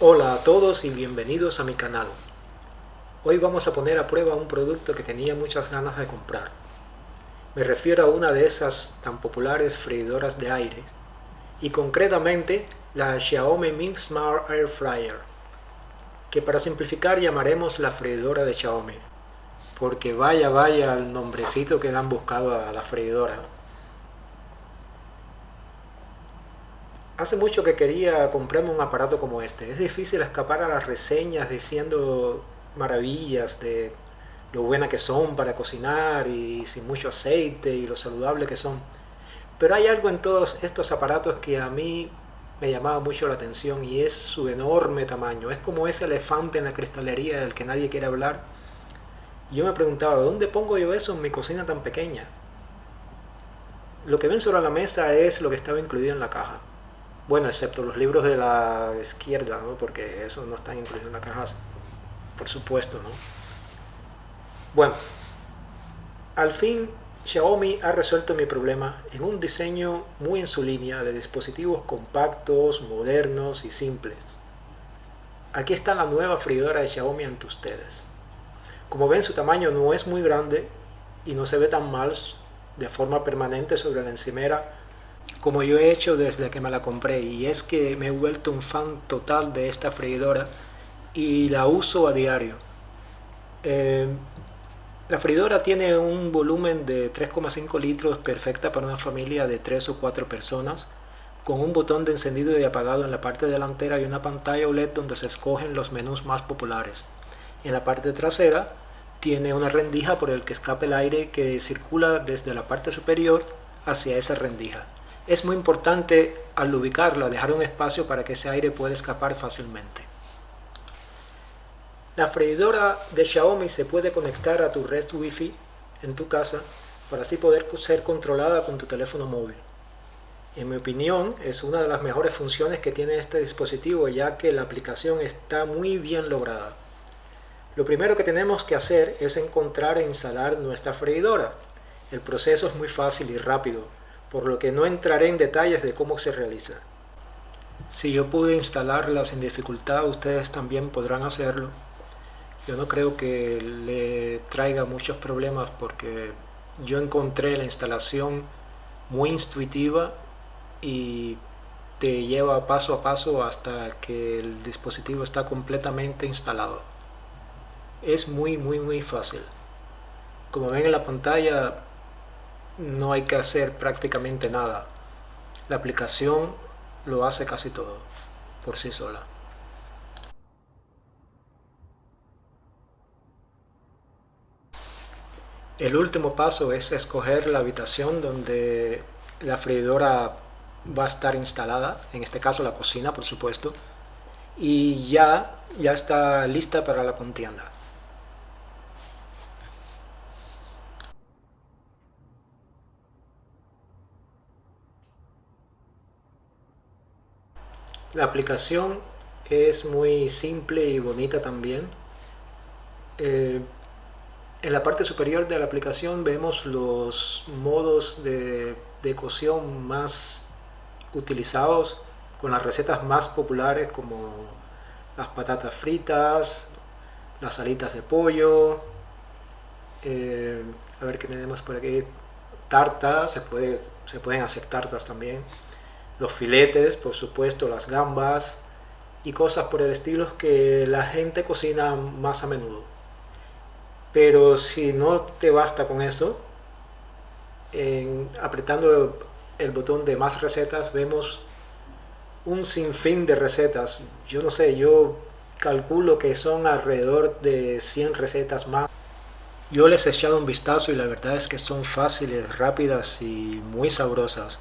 Hola a todos y bienvenidos a mi canal. Hoy vamos a poner a prueba un producto que tenía muchas ganas de comprar. Me refiero a una de esas tan populares freidoras de aire y concretamente la Xiaomi Mi Smart Air Fryer, que para simplificar llamaremos la freidora de Xiaomi, porque vaya el nombrecito que le han buscado a la freidora. Hace mucho que quería comprarme un aparato como este. Es difícil escapar a las reseñas diciendo maravillas de lo buena que son para cocinar y sin mucho aceite y lo saludable que son. Pero hay algo en todos estos aparatos que a mí me llamaba mucho la atención y es su enorme tamaño. Es como ese elefante en la cristalería del que nadie quiere hablar. Y yo me preguntaba, ¿dónde pongo yo eso en mi cocina tan pequeña? Lo que ven sobre la mesa es lo que estaba incluido en la caja. Bueno, excepto los libros de la izquierda, ¿no? Porque esos no están incluidos en la caja, por supuesto, ¿no? Bueno, al fin Xiaomi ha resuelto mi problema en un diseño muy en su línea de dispositivos compactos, modernos y simples. Aquí está la nueva freidora de Xiaomi ante ustedes. Como ven, su tamaño no es muy grande y no se ve tan mal de forma permanente sobre la encimera como yo he hecho desde que me la compré, y es que me he vuelto un fan total de esta freidora y la uso a diario. Eh, la freidora tiene un volumen de 3,5 litros, perfecta para una familia de 3 o 4 personas, con un botón de encendido y apagado en la parte delantera y una pantalla OLED donde se escogen los menús más populares. En la parte trasera tiene una rendija por el que escape el aire que circula desde la parte superior hacia esa rendija. Es muy importante al ubicarla dejar un espacio para que ese aire pueda escapar fácilmente. La freidora de Xiaomi se puede conectar a tu red Wi-Fi en tu casa para así poder ser controlada con tu teléfono móvil. En mi opinión, es una de las mejores funciones que tiene este dispositivo, ya que la aplicación está muy bien lograda. Lo primero que tenemos que hacer es encontrar e instalar nuestra freidora. El proceso es muy fácil y rápido, por lo que no entraré en detalles de cómo se realiza. Si yo pude instalarla sin dificultad, ustedes también podrán hacerlo. Yo no creo que le traiga muchos problemas porque yo encontré la instalación muy intuitiva y te lleva paso a paso hasta que el dispositivo está completamente instalado. Es muy fácil. Como ven en la pantalla, no hay que hacer prácticamente nada. La aplicación lo hace casi todo por sí sola. El último paso es escoger la habitación donde la freidora va a estar instalada, en este caso la cocina, por supuesto, y ya está lista para la contienda. La aplicación es muy simple y bonita también. Eh, en la parte superior de la aplicación vemos los modos de cocción más utilizados con las recetas más populares como las patatas fritas, las alitas de pollo, eh, a ver qué tenemos por aquí, tartas, se pueden hacer tartas también, los filetes, por supuesto, las gambas y cosas por el estilo que la gente cocina más a menudo. Pero si no te basta con eso, apretando el botón de más recetas vemos un sinfín de recetas. Yo no sé, yo calculo que son alrededor de 100 recetas más. Yo les he echado un vistazo y la verdad es que son fáciles, rápidas y muy sabrosas.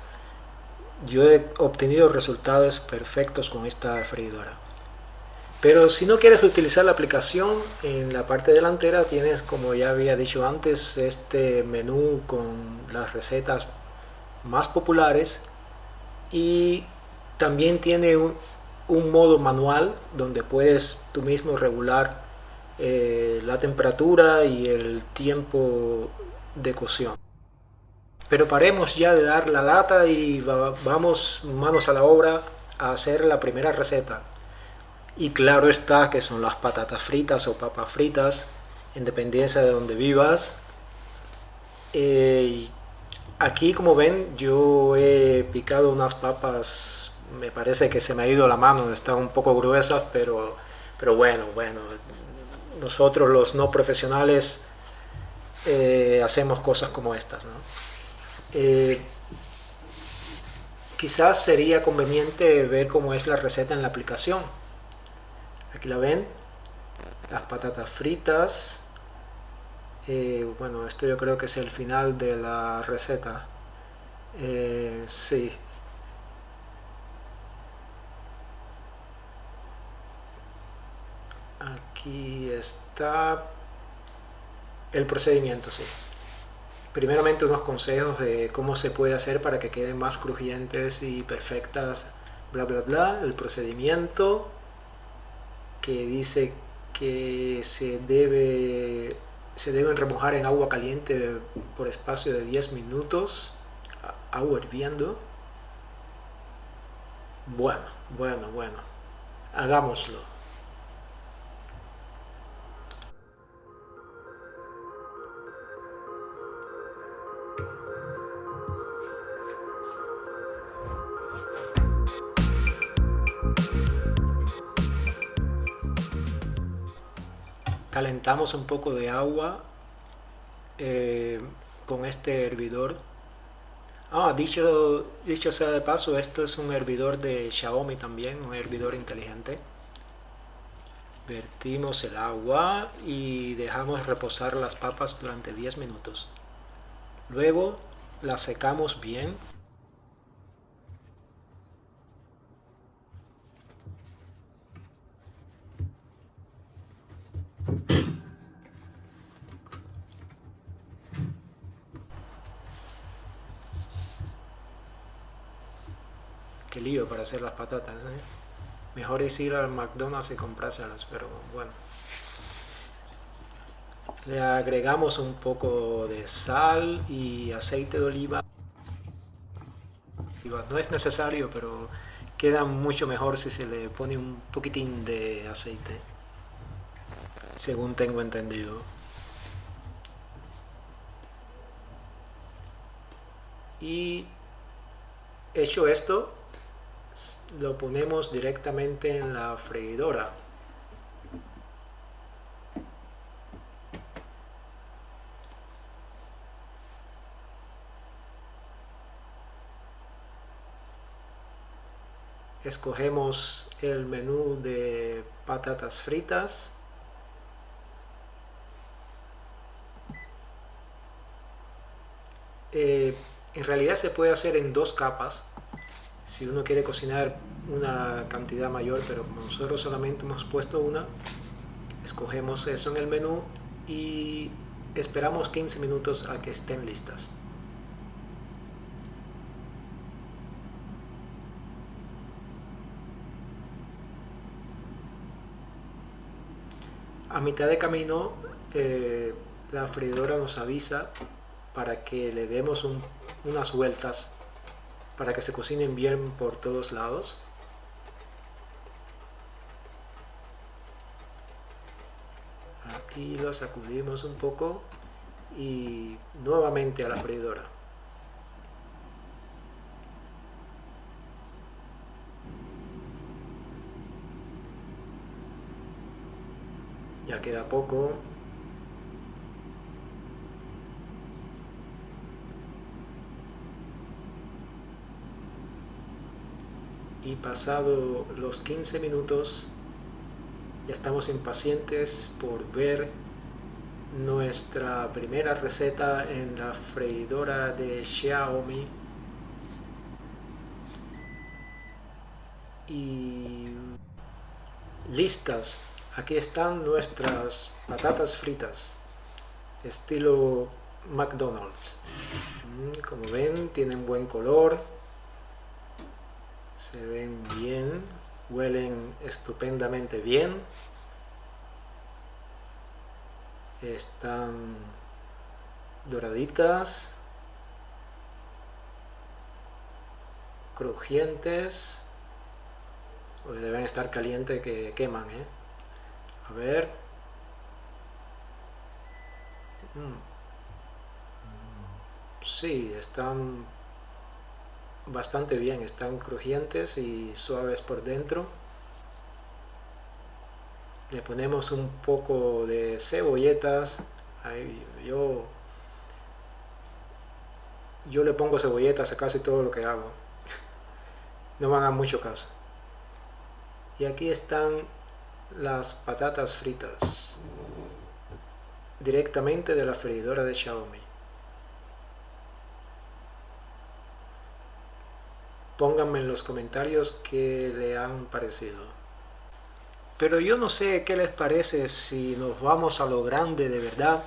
Yo he obtenido resultados perfectos con esta freidora. Pero si no quieres utilizar la aplicación, en la parte delantera tienes, como ya había dicho antes, este menú con las recetas más populares y también tiene un modo manual donde puedes tú mismo regular la temperatura y el tiempo de cocción. Pero paremos ya de dar la lata y vamos manos a la obra a hacer la primera receta. Y claro está que son las patatas fritas o papas fritas, en dependencia de donde vivas. Y aquí, como ven, yo he picado unas papas, me parece que se me ha ido la mano, están un poco gruesas, pero bueno, nosotros los no profesionales hacemos cosas como estas, ¿no? Eh, Quizás sería conveniente ver cómo es la receta en la aplicación. Aquí la ven, las patatas fritas. Bueno, esto yo creo que es el final de la receta. Sí, aquí está el procedimiento, sí. Primeramente unos consejos de cómo se puede hacer para que queden más crujientes y perfectas, bla bla bla. El procedimiento que dice que se deben remojar en agua caliente por espacio de 10 minutos, agua hirviendo. Bueno, bueno, hagámoslo. Calentamos un poco de agua eh, con este hervidor. Dicho sea de paso, esto es un hervidor de Xiaomi también, un hervidor inteligente. Vertimos el agua y dejamos reposar las papas durante 10 minutos. Luego las secamos bien. Qué lío para hacer las patatas, ¿eh? Mejor es ir al McDonald's y comprárselas, pero bueno. Le agregamos un poco de sal y aceite de oliva. No es necesario, pero queda mucho mejor si se le pone un poquitín de aceite, según tengo entendido. Y hecho esto, lo ponemos directamente en la freidora. Escogemos el menú de patatas fritas. En realidad se puede hacer en dos capas si uno quiere cocinar una cantidad mayor, pero como nosotros solamente hemos puesto una, escogemos eso en el menú y esperamos 15 minutos a que estén listas. A mitad de camino, la freidora nos avisa para que le demos unas vueltas para que se cocinen bien por todos lados. Aquí lo sacudimos un poco y nuevamente a la freidora. Ya queda poco. Y pasado los 15 minutos ya estamos impacientes por ver nuestra primera receta en la freidora de Xiaomi. Y listas. Aquí están nuestras patatas fritas, estilo McDonald's. Como ven, tienen buen color, se ven bien, huelen estupendamente bien. Están doraditas, crujientes. Pues deben estar calientes que queman, ¿eh? A ver. Sí, están bastante bien, están crujientes y suaves por dentro. Le ponemos un poco de cebolletas. Ahí, yo le pongo cebolletas a casi todo lo que hago. No me hagan mucho caso. Y aquí están las patatas fritas, directamente de la freidora de Xiaomi. Pónganme en los comentarios qué le han parecido. Pero yo no sé qué les parece si nos vamos a lo grande de verdad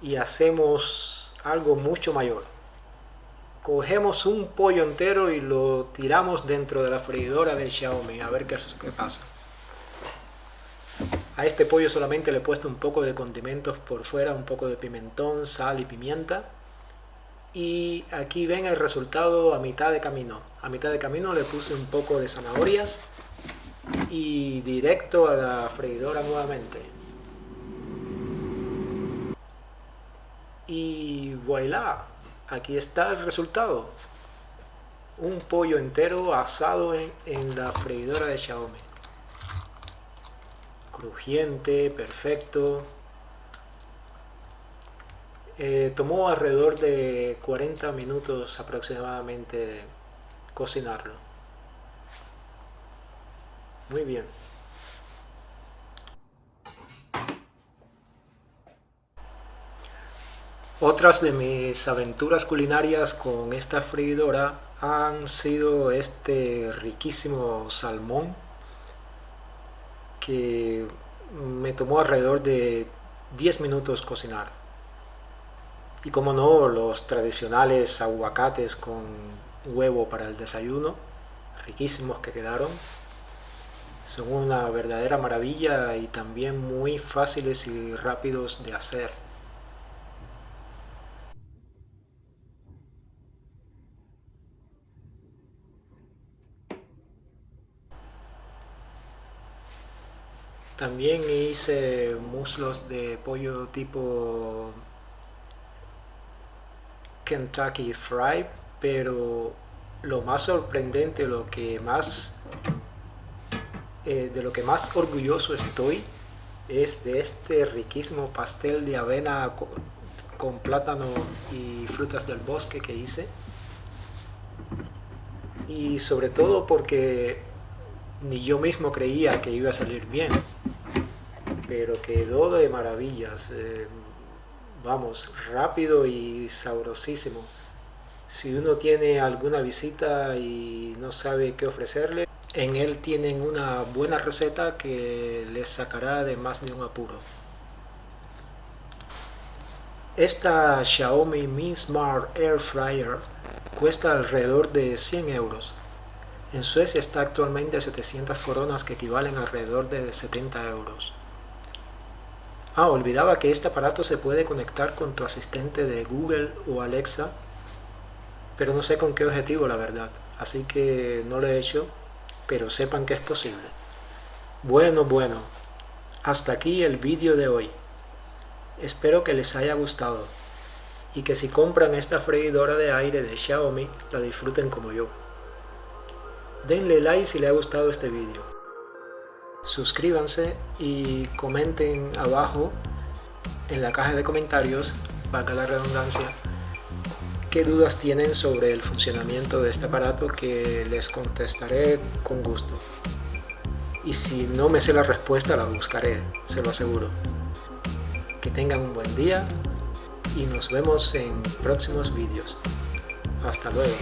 y hacemos algo mucho mayor. Cogemos un pollo entero y lo tiramos dentro de la freidora de Xiaomi a ver qué pasa. A este pollo solamente le he puesto un poco de condimentos por fuera, un poco de pimentón, sal y pimienta. Y aquí ven el resultado a mitad de camino. A mitad de camino le puse un poco de zanahorias y directo a la freidora nuevamente. Y voilà, aquí está el resultado. Un pollo entero asado en la freidora de Xiaomi. Crujiente, perfecto. Tomó alrededor de 40 minutos aproximadamente cocinarlo. Muy bien. Otras de mis aventuras culinarias con esta freidora han sido este riquísimo salmón que me tomó alrededor de 10 minutos cocinar. Y como no, los tradicionales aguacates con huevo para el desayuno, riquísimos que quedaron. Son una verdadera maravilla y también muy fáciles y rápidos de hacer. También hice muslos de pollo tipo Kentucky Fried, pero lo más sorprendente, de lo que más orgulloso estoy es de este riquísimo pastel de avena con plátano y frutas del bosque que hice. Y sobre todo porque ni yo mismo creía que iba a salir bien, pero quedó de maravillas. Vamos, rápido y sabrosísimo. Si uno tiene alguna visita y no sabe qué ofrecerle, en él tienen una buena receta que les sacará de más de un apuro. Esta Xiaomi Mi Smart Air Fryer cuesta alrededor de 100 euros. En Suecia está actualmente a 700 coronas, que equivalen a alrededor de 70 euros. Olvidaba que este aparato se puede conectar con tu asistente de Google o Alexa, pero no sé con qué objetivo, la verdad. Así que no lo he hecho, pero sepan que es posible. Bueno, hasta aquí el vídeo de hoy. Espero que les haya gustado y que si compran esta freidora de aire de Xiaomi la disfruten como yo. Denle like si les ha gustado este vídeo. Suscríbanse y comenten abajo en la caja de comentarios, valga la redundancia, qué dudas tienen sobre el funcionamiento de este aparato, que les contestaré con gusto. Y si no me sé la respuesta, la buscaré, se lo aseguro. Que tengan un buen día y nos vemos en próximos vídeos. Hasta luego.